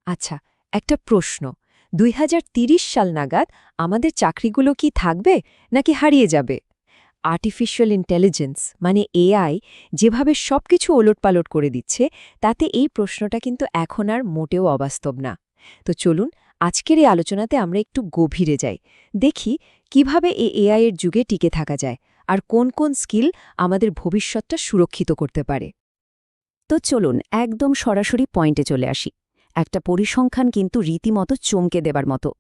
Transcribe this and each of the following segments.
আচ্ছা, একটা প্রশ্ন। ২০৩০ সাল নাগাদ আমাদের চাকরিগুলো কি থাকবে নাকি হারিয়ে যাবে? আর্টিফিশিয়াল ইন্টেলিজেন্স মানে এআই যেভাবে সবকিছু ওলটপালট করে দিচ্ছে, তাতে এই প্রশ্নটা কিন্তু এখন আর মোটেও অবাস্তব না। তো চলুন আজকের এই আলোচনাতে আমরা একটু গভীরে যাই। দেখি কিভাবে এই এআই এর যুগে টিকে থাকা যায় আর কোন কোন স্কিল আমাদের ভবিষ্যৎটা সুরক্ষিত করতে পারে। তো চলুন একদম সরাসরি পয়েন্টে চলে আসি। একটা পরিসংখ্যান কিন্তু রীতিমতো চমকে দেবার মতো।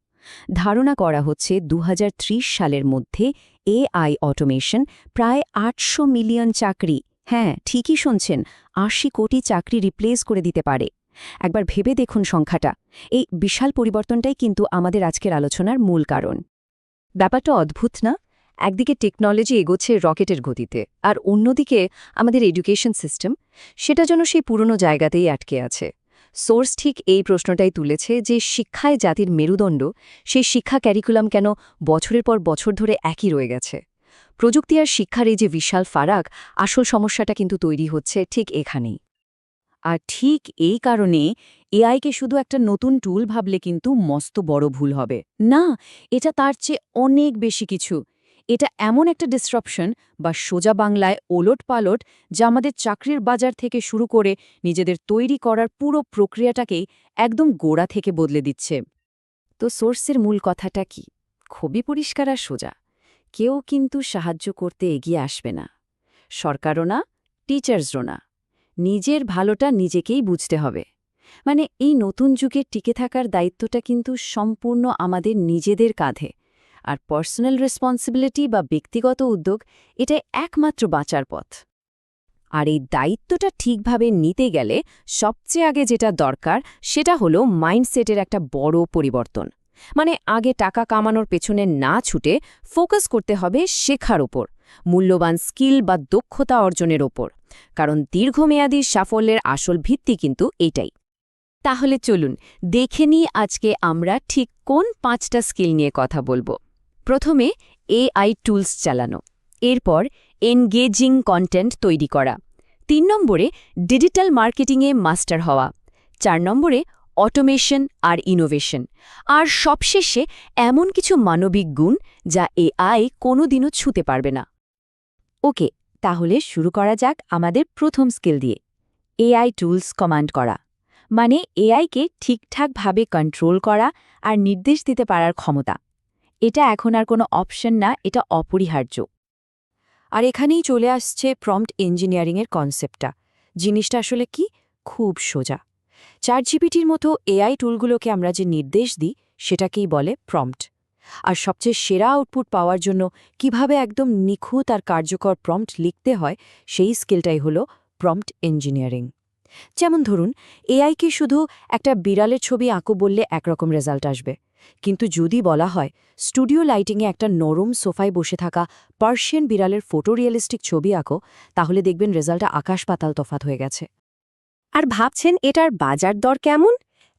ধারণা করা হচ্ছে ২০৩০ সালের মধ্যে এআই অটোমেশন প্রায় ৮০০ মিলিয়ন চাকরি, হ্যাঁ ঠিকই শুনছেন, ৮০ কোটি চাকরি রিপ্লেস করে দিতে পারে। একবার ভেবে দেখুন সংখ্যাটা। এই বিশাল পরিবর্তনটাই কিন্তু আমাদের আজকের আলোচনার মূল কারণ। ব্যাপারটা অদ্ভুত না? একদিকে টেকনোলজি এগোচ্ছে রকেটের গতিতে, আর অন্যদিকে আমাদের এডুকেশন সিস্টেম সেটা যেন সেই পুরনো জায়গাতেই আটকে আছে। সোর্স ঠিক এই প্রশ্নটাই তুলেছে যে শিক্ষায় জাতির মেরুদণ্ড, সেই শিক্ষা ক্যারিকুলাম কেন বছরের পর বছর ধরে একই রয়ে গেছে। প্রযুক্তি আর শিক্ষার এই যে বিশাল ফারাক, আসল সমস্যাটা কিন্তু তৈরি হচ্ছে ঠিক এখানেই। আর ঠিক এই কারণে এআইকে শুধু একটা নতুন টুল ভাবলে কিন্তু মস্ত বড় ভুল হবে না। এটা তার চেয়ে অনেক বেশি কিছু। এটা এমন একটা ডিসরাপশন বা সোজা বাংলায় ওলটপালট, যা আমাদের চাকরির বাজার থেকে শুরু করে নিজেদের তৈরি করার পুরো প্রক্রিয়াটাকেই একদম গোড়া থেকে বদলে দিচ্ছে। তো সোর্সের মূল কথাটা কি? খুবই পরিষ্কার আর সোজা। কেউ কিন্তু সাহায্য করতে এগিয়ে আসবে না, সরকারও না, টিচার্সরও না। নিজের ভালোটা নিজেকেই বুঝতে হবে। মানে এই নতুন যুগে টিকে থাকার দায়িত্বটা কিন্তু সম্পূর্ণ আমাদের নিজেদের কাঁধে। আর পার্সোনাল রেসপন্সিবিলিটি বা ব্যক্তিগত উদ্যোগ, এটাই একমাত্র বাঁচার পথ। আর এই দায়িত্বটা ঠিকভাবে নিতে গেলে সবচেয়ে আগে যেটা দরকার সেটা হলো মাইন্ডসেটের একটা বড় পরিবর্তন। মানে আগে টাকা কামানোর পেছনে না ছুটে ফোকাস করতে হবে শেখার ওপর, মূল্যবান স্কিল বা দক্ষতা অর্জনের ওপর। কারণ দীর্ঘমেয়াদী সাফল্যের আসল ভিত্তি কিন্তু এটাই। তাহলে চলুন দেখে নিই আজকে আমরা ঠিক কোন ৫টা স্কিল নিয়ে কথা বলবো। প্রথমে এআই টুলস চালানো, এরপর এনগেজিং কন্টেন্ট তৈরি করা, ৩ নম্বরে ডিজিটাল মার্কেটিংয়ে মাস্টার হওয়া, ৪ নম্বরে অটোমেশন আর ইনোভেশন, আর সবশেষে এমন কিছু মানবিক গুণ যা এআই কোনোদিনও ছুঁতে পারবে না। ওকে, তাহলে শুরু করা যাক আমাদের প্রথম স্কিল দিয়ে, এআই টুলস কমান্ড করা। মানে এআইকে ঠিকঠাকভাবে কন্ট্রোল করা আর নির্দেশ দিতে পারার ক্ষমতা। এটা এখন আর কোনো অপশন না, এটা অপরিহার্য। আর এখানেই চলে আসছে প্রম্পট ইঞ্জিনিয়ারিংয়ের কনসেপ্টটা। জিনিসটা আসলে কি? খুব সোজা। চ্যাটজিপিটির মতো এআই টুলগুলোকে আমরা যে নির্দেশ দিই সেটাকেই বলে প্রম্পট। আর সবচেয়ে সেরা আউটপুট পাওয়ার জন্য কিভাবে একদম নিখুঁত আর কার্যকর প্রম্পট লিখতে হয়, সেই স্কিলটাই হলো প্রম্পট ইঞ্জিনিয়ারিং। যেমন ধরুন, এআইকে শুধু একটা বিড়ালের ছবি আঁকো বললে একরকম রেজাল্ট আসবে। কিন্তু যদি বলা হয় স্টুডিও লাইটিংয়ে একটা নরম সোফায় বসে থাকা পার্সিয়ান বিড়ালের ফটো রিয়েলিস্টিক ছবি আঁকো, তাহলে দেখবেন রেজাল্টটা আকাশ পাতাল তফাৎ হয়ে গেছে। আর ভাবছেন এটার বাজার দর কেমন?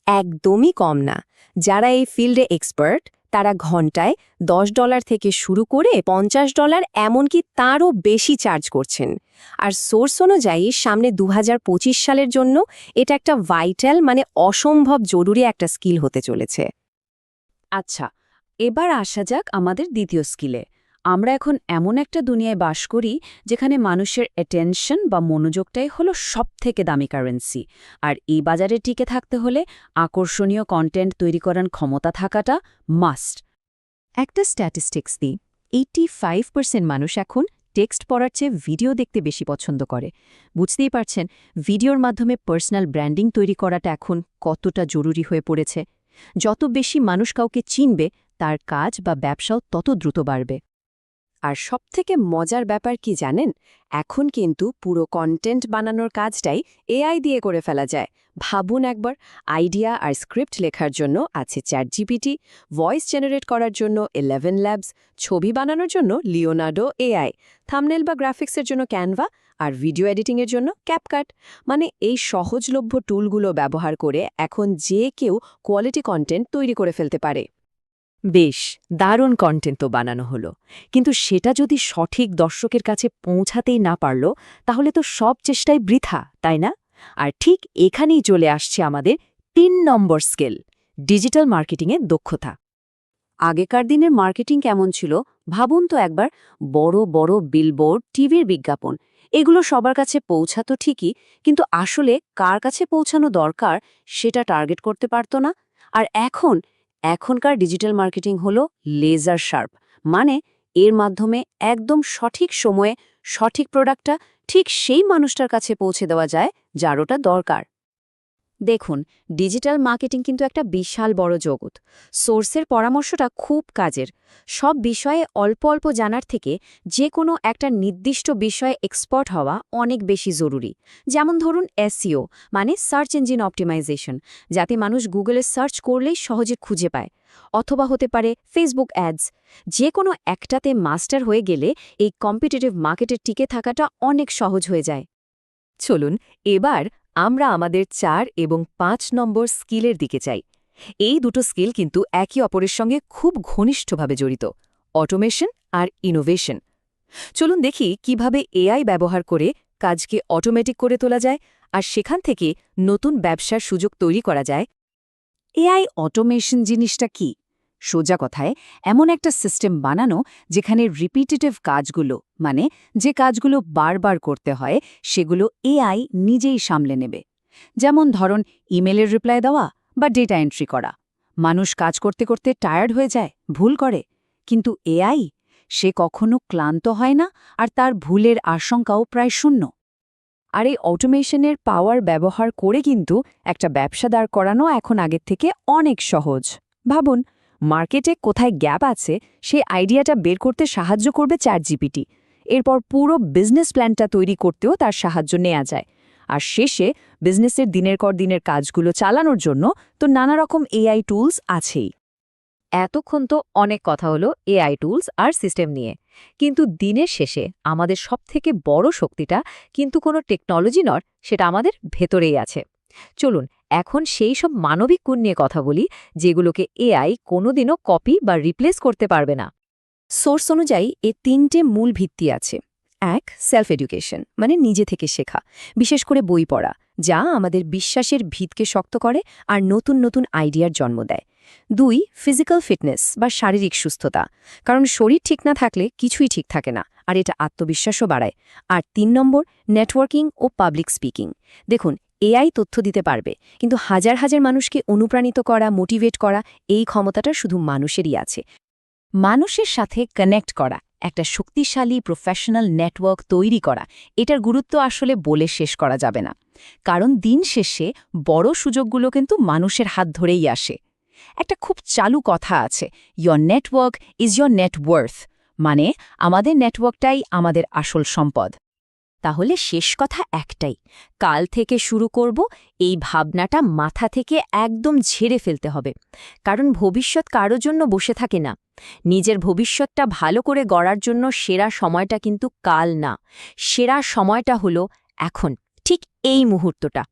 একদমই কম না। যারা এই ফিল্ডে এক্সপার্ট তারা ঘন্টায় $10 থেকে শুরু করে $50, এমনকি তারও বেশি চার্জ করছেন। আর সোর্স অনুযায়ী সামনে ২০২৫ সালের জন্য এটা একটা ভাইটাল মানে অসম্ভব জরুরি একটা স্কিল হতে চলেছে। আচ্ছা, এবার আসা যাক আমাদের দ্বিতীয় স্কিলে। আমরা এখন এমন একটা দুনিয়ায় বাস করি যেখানে মানুষের অ্যাটেনশন বা মনোযোগটাই হলো সবথেকে দামি কারেন্সি। আর এই বাজারে টিকে থাকতে হলে আকর্ষণীয় কন্টেন্ট তৈরি করার ক্ষমতা থাকাটা মাস্ট। একটা স্ট্যাটিস্টিক্স দিই, 85% মানুষ এখন টেক্সট পড়ার চেয়ে ভিডিও দেখতে বেশি পছন্দ করে। বুঝতেই পারছেন ভিডিওর মাধ্যমে পার্সোনাল ব্র্যান্ডিং তৈরি করাটা এখন কতটা জরুরি হয়ে পড়েছে। যত বেশি মানুষ কাউকে চিনবে, তার কাজ বা ব্যবসাও তত দ্রুত বাড়বে। আর সবথেকে মজার ব্যাপার কি জানেন? এখন কিন্তু পুরো কন্টেন্ট বানানোর কাজটাই এআই দিয়ে করে ফেলা যায়। ভাবুন একবার, আইডিয়া আর স্ক্রিপ্ট লেখার জন্য আছে চ্যাটজিপিটি, ভয়েস জেনারেট করার জন্য 11 ল্যাবস, ছবি বানানোর জন্য লিওনার্ডো এআই, থাম্বনেল বা গ্রাফিক্সের জন্য ক্যানভা, আর ভিডিও এডিটিংয়ের জন্য ক্যাপকাট। মানে এই সহজলভ্য টুলগুলো ব্যবহার করে এখন যে কেউ কোয়ালিটি কন্টেন্ট তৈরি করে ফেলতে পারে। বেশ, দারুণ কন্টেন্ট তো বানানো হলো, কিন্তু সেটা যদি সঠিক দর্শকের কাছে পৌঁছাতেই না পারল, তাহলে তো সব চেষ্টাই বৃথা, তাই না? আর ঠিক এখানেই চলে আসছে আমাদের 3 নম্বর স্কিল, ডিজিটাল মার্কেটিংয়ের দক্ষতা। আগেকার দিনের মার্কেটিং কেমন ছিল ভাবুন তো একবার। বড় বড় বিলবোর্ড, টিভির বিজ্ঞাপন, এগুলো সবার কাছে পৌঁছাতো ঠিকই, কিন্তু আসলে কার কাছে পৌঁছানো দরকার সেটা টার্গেট করতে পারতো না। আর এখনকার ডিজিটাল মার্কেটিং হলো লেজার শার্প, মানে এর মাধ্যমে একদম সঠিক সময়ে সঠিক প্রোডাক্টটা ঠিক সেই মানুষটার কাছে পৌঁছে দেওয়া যায় যার ওটা দরকার। দেখুন, ডিজিটাল মার্কেটিং কিন্তু একটা বিশাল বড় জগৎ। সোর্সের পরামর্শটা খুব কাজের। সব বিষয়ে অল্প অল্প জানার থেকে যে কোনো একটা নির্দিষ্ট বিষয়ে এক্সপার্ট হওয়া অনেক বেশি জরুরি। যেমন ধরুন এসইও, মানে সার্চ ইঞ্জিন অপটিমাইজেশন, যাতে মানুষ গুগলে সার্চ করলেই সহজে খুঁজে পায়। অথবা হতে পারে ফেসবুক অ্যাডস। যে কোনো একটাতে মাস্টার হয়ে গেলে এই কম্পিটিটিভ মার্কেটে টিকে থাকাটা অনেক সহজ হয়ে যায়। চলুন এবার আমরা আমাদের 4 এবং 5 নম্বর স্কিলের দিকে চাই। এই দুটো স্কিল কিন্তু একে অপরের সঙ্গে খুব ঘনিষ্ঠভাবে জড়িত, অটোমেশন আর ইনোভেশন। চলুন দেখি কিভাবে এআই ব্যবহার করে কাজকে অটোমেটিক করে তোলা যায় আর সেখান থেকে নতুন ব্যবসার সুযোগ তৈরি করা যায়। এআই অটোমেশন জিনিসটা কি? সোজা কথায় এমন একটা সিস্টেম বানানো যেখানে রিপিটেটিভ কাজগুলো, মানে যে কাজগুলো বারবার করতে হয়, সেগুলো এআই নিজেই সামলে নেবে। যেমন ধরুন ইমেলের রিপ্লাই দেওয়া বা ডেটা এন্ট্রি করা। মানুষ কাজ করতে করতে টায়ার্ড হয়ে যায়, ভুল করে, কিন্তু এআই সে কখনো ক্লান্ত হয় না, আর তার ভুলের আশঙ্কাও প্রায় শূন্য। আর এই অটোমেশনের পাওয়ার ব্যবহার করে কিন্তু একটা ব্যবসা দাঁড় করানো এখন আগের থেকে অনেক সহজ। ভাবুন, মার্কেটে কোথায় গ্যাপ আছে সেই আইডিয়াটা বের করতে সাহায্য করবে চ্যাটজিপিটি। এরপর পুরো বিজনেস প্ল্যানটা তৈরি করতেও তার সাহায্য নেওয়া যায়। আর শেষে বিজনেসের দিনের পর দিনের কাজগুলো চালানোর জন্য তো নানা রকম এআই টুলস আছেই। এতক্ষণ তো অনেক কথা হলো এআই টুলস আর সিস্টেম নিয়ে, কিন্তু দিনের শেষে আমাদের সবথেকে বড় শক্তিটা কিন্তু কোনো টেকনোলজি নয়, সেটা আমাদের ভেতরেই আছে। চলুন এখন সেই সব মানবিক গুণ নিয়ে কথা বলি যেগুলোকে এআই কোনোদিনও কপি বা রিপ্লেস করতে পারবে না। সোর্স অনুযায়ী এর 3টে মূল ভিত্তি আছে। 1, সেলফ এডুকেশন, মানে নিজে থেকে শেখা, বিশেষ করে বই পড়া, যা আমাদের বিশ্বাসের ভিতকে শক্ত করে আর নতুন নতুন আইডিয়ার জন্ম দেয়। 2, ফিজিক্যাল ফিটনেস বা শারীরিক সুস্থতা, কারণ শরীর ঠিক না থাকলে কিছুই ঠিক থাকে না, আর এটা আত্মবিশ্বাসও বাড়ায়। আর 3 নম্বর, নেটওয়ার্কিং ও পাবলিক স্পিকিং। দেখুন, এআই তথ্য দিতে পারবে, কিন্তু হাজার হাজার মানুষকে অনুপ্রাণিত করা, মোটিভেট করা, এই ক্ষমতাটা শুধু মানুষেরই আছে। মানুষের সাথে কানেক্ট করা, একটা শক্তিশালী প্রফেশনাল নেটওয়ার্ক তৈরি করা, এটার গুরুত্ব আসলে বলে শেষ করা যাবে না। কারণ দিন শেষে বড় সুযোগগুলো কিন্তু মানুষের হাত ধরেই আসে। একটা খুব চালু কথা আছে, your network is your net worth, মানে আমাদের নেটওয়ার্কটাই আমাদের আসল সম্পদ। তাহলে শেষ কথা একটাই, কাল থেকে শুরু করব এই ভাবনাটা মাথা থেকে একদম ঝেড়ে ফেলতে হবে। কারণ ভবিষ্যৎ কারো জন্য বসে থাকে না। নিজের ভবিষ্যৎটা ভালো করে গড়ার জন্য সেরা সময়টা কিন্তু কাল না, সেরা সময়টা হলো এখন, ঠিক এই মুহূর্তটা।